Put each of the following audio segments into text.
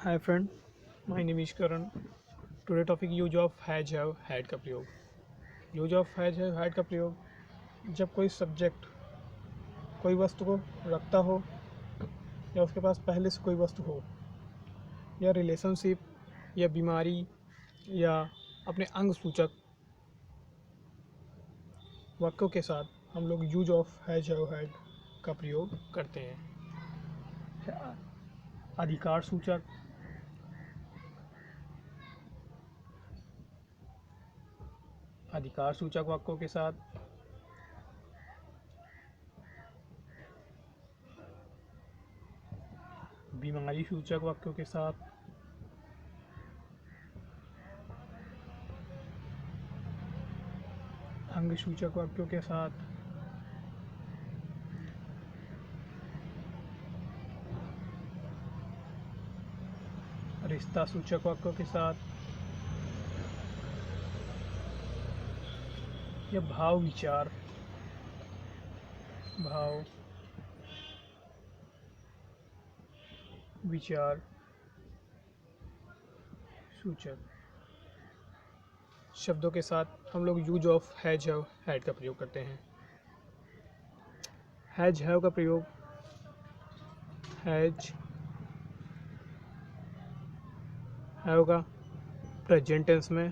Hi friend, my name is Karan. Today topic use of has have had का प्रयोग। Use of has have had का प्रयोग जब कोई सब्जेक्ट कोई वस्तु को रखता हो या उसके पास पहले से कोई वस्तु हो, या रिलेशनशिप या बीमारी या अपने अंग सूचक वाक्यों के साथ हम लोग use of has have had का प्रयोग करते हैं। अधिकार सूचक, अधिकार सूचक वाक्यों के साथ, बीमारी सूचक वाक्यों के साथ, अंग सूचक वाक्यों के साथ, रिश्ता सूचक वाक्यों के साथ, या भाव विचार भाव विचार सूचक शब्दों के साथ हम लोग use of has have had का प्रयोग करते हैं। हैज हैव का प्रयोग हैज हैव का प्रेजेंट टेंस में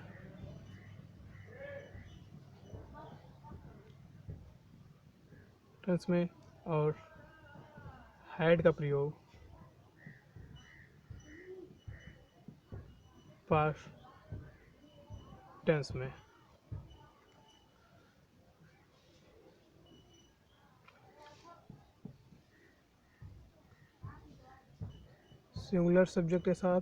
और हैड का प्रयोग पास्ट टेंस में। सिंगुलर सब्जेक्ट के साथ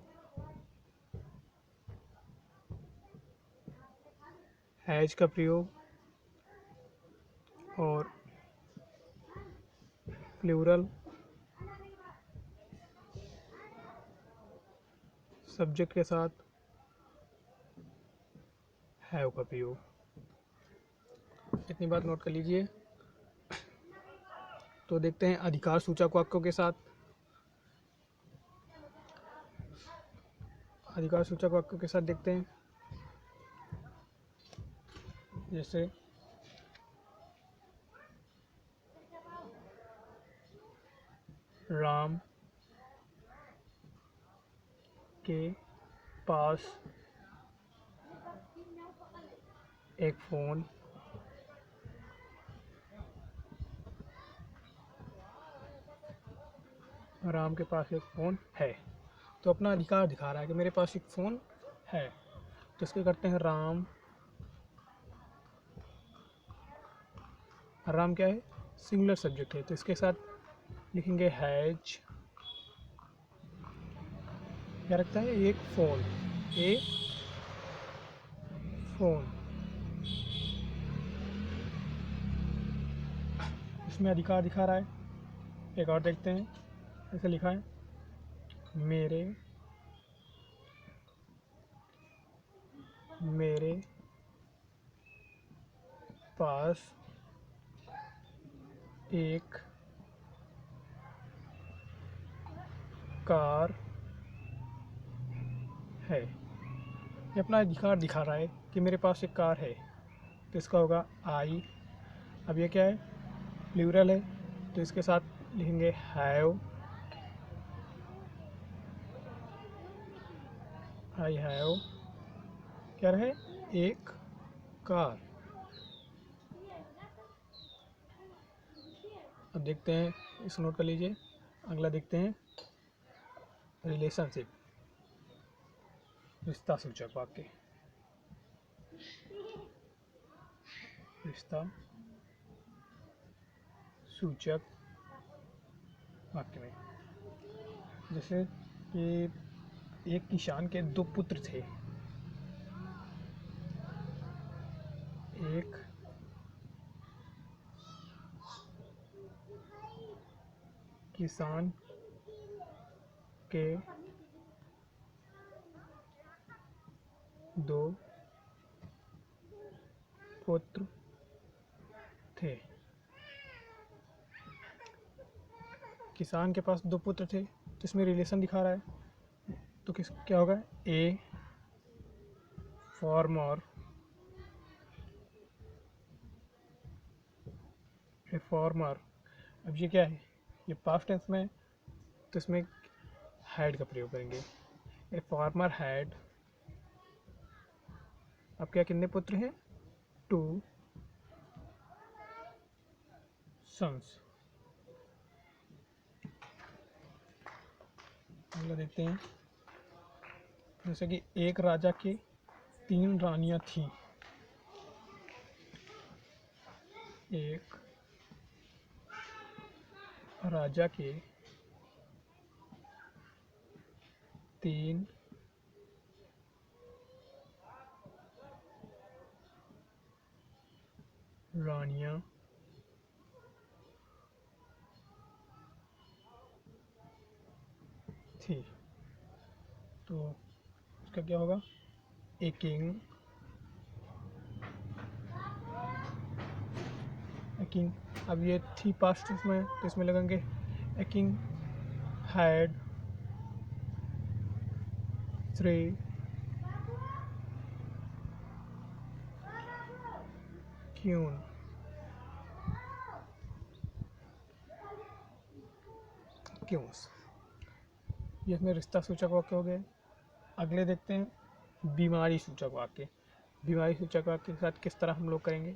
हैज का प्रयोग और प्लूरल सब्जेक्ट के साथ हैव का प्रयोग। इतनी बात नोट कर लीजिए। तो देखते हैं अधिकार सूचक वाक्यों के साथ। अधिकार सूचक वाक्यों के साथ देखते हैं, जैसे राम के पास एक फ़ोन राम के पास एक फ़ोन है। तो अपना अधिकार दिखा रहा है कि मेरे पास एक फ़ोन है। तो इसके करते हैं राम। राम क्या है? सिंगुलर सब्जेक्ट है, तो इसके साथ लिखेंगे हैज। क्या रखता है? एक फ़ोन, एक फ़ोन। इसमें अधिकार दिखा रहा है। एक और देखते हैं, ऐसे लिखा है मेरे मेरे पास एक कार है। ये अपना अधिकार दिखा रहा है कि मेरे पास एक कार है, तो इसका होगा आई। अब ये क्या है? प्लूरल है, तो इसके साथ लिखेंगे हैव। आई हैव क्या रहे? एक कार। अब देखते हैं, इस नोट कर लीजिए। अगला देखते हैं रिलेशनशिप, रिश्ता सूचक वाक्य। रिश्ता सूचक वाक्य में जैसे कि एक किसान के दो पुत्र थे। एक किसान के दो पुत्र थे। किसान के पास दो पुत्र थे, तो इसमें रिलेशन दिखा रहा है। तो किस क्या होगा, ए फार्मर, ए फार्मर। अब ये क्या है, ये पास्ट टेंस में है, तो इसमें हैड का प्रयोग करेंगे। ए फार्मर हैड, अब क्या कितने पुत्र हैं, 2 सन्स। अगला देखते हैं, जैसे कि एक राजा के 3 रानियां थीं। एक राजा के 3 रानियां थी। तो इसका क्या होगा, ए किंग, ए किंग। अब ये थी पास्ट टेंस में, तो इसमें लगेंगे a king had 3 queue. Queen's, ये इसमें रिश्ता सूचक वाक्य हो गए। अगले देखते हैं बीमारी सूचक वाक्य। बीमारी सूचक वाक्य के साथ किस तरह हम लोग करेंगे।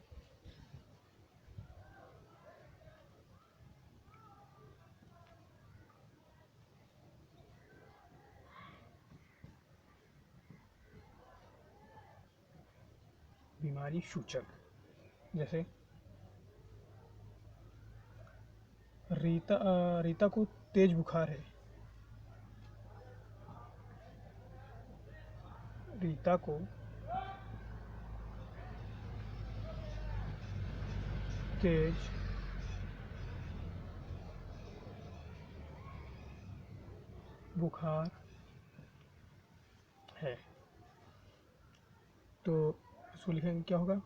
बीमारी सूचक, जैसे रीता को तेज बुखार है। रीता को तेज बुखार है। तो इसको लिखेंगे क्या होगा,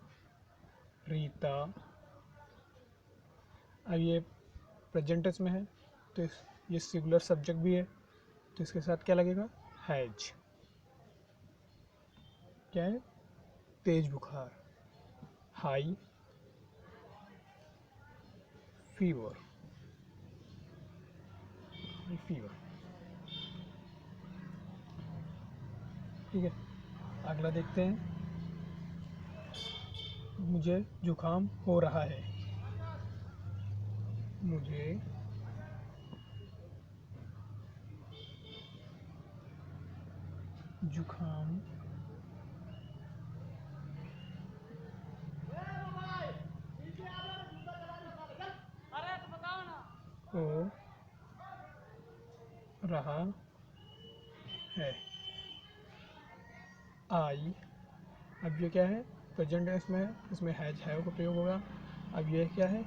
रीता। अब ये प्रेजेंट टेंस में है, तो ये सिंगुलर सब्जेक्ट भी है, तो इसके साथ क्या लगेगा, हैज। क्या है, तेज बुखार, हाई फीवर, हाई फीवर। ठीक है, अगला देखते हैं, मुझे जुकाम हो रहा है। मुझे जुकाम हो रहा है। आई, अब ये क्या है, प्रेजेंट टेंस में है, इसमें हैज हैव का प्रयोग होगा। अब ये क्या है,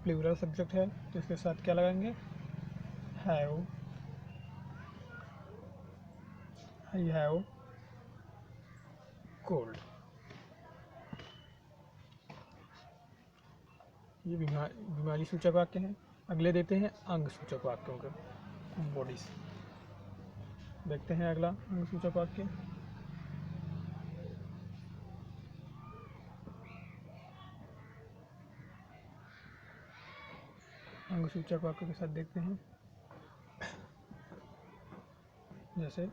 प्लूरल सब्जेक्ट है, तो इसके साथ क्या लगाएंगे, हैव। I have cold. ये बीमारी सूचक वाक्य हैं। अगले देते हैं अंग सूचक वाक्यों के, बॉडीज। देखते हैं अगला अंग सूचक वाक्य। अंग सूचक वाक्य के साथ देखते हैं, जैसे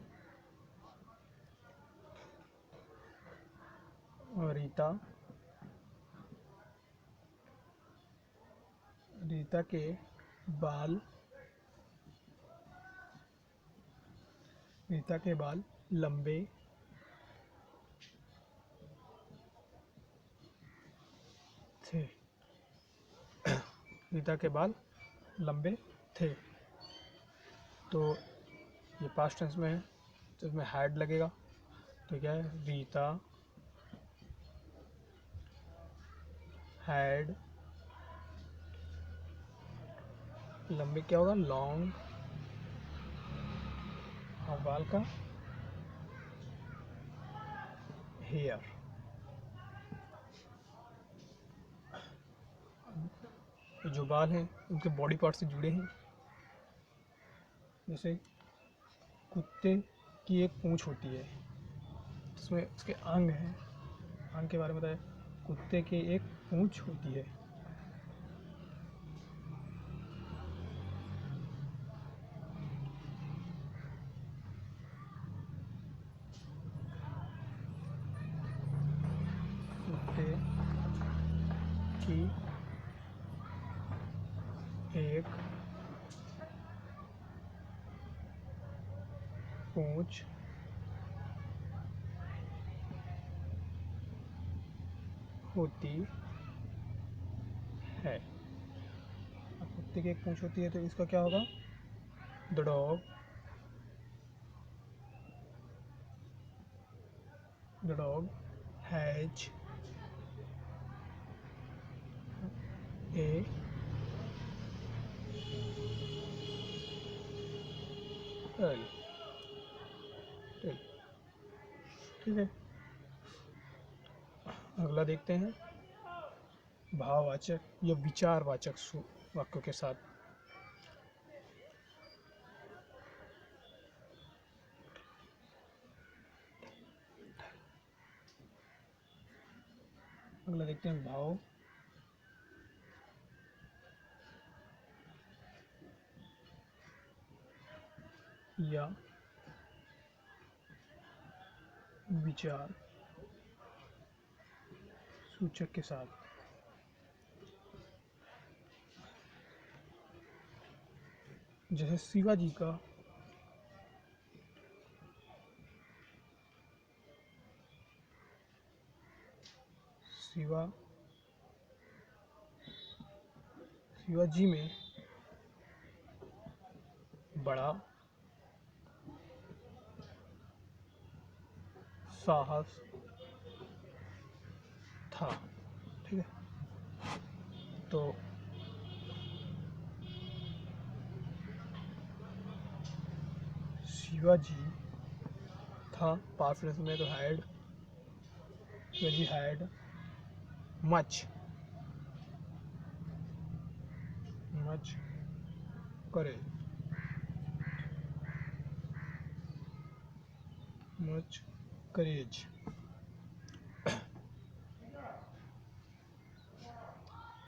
रीता, रीता के बाल, रीता के बाल लंबे थे। रीता के बाल लंबे थे। तो ये पास्ट टेंस में है, तो इसमें हैड लगेगा। तो क्या है, रीता हैड, लंबे क्या होगा, लॉन्ग, और बाल का हेयर। जो बाल हैं उनके बॉडी पार्ट से जुड़े हैं, जैसे कुत्ते की एक पूँछ होती है, जिसमें उसके अंग हैं। अंग के बारे में बताया, कुत्ते की एक पूँछ होती है। कुत्ते की एक पूँछ होती है। अब कुत्ते की एक पूँछ होती है तो इसका क्या होगा? The dog has a tail. ठीक है, अगला देखते हैं भाववाचक या विचारवाचक वाक्यों के साथ। अगला देखते हैं भाव या विचार सूचक के साथ। जैसे शिवाजी का शिवाजी में बड़ा साहस था। ठीक है, तो शिवाजी था पास्ट टेंस में, तो had, Shivaji had much courage, much courage.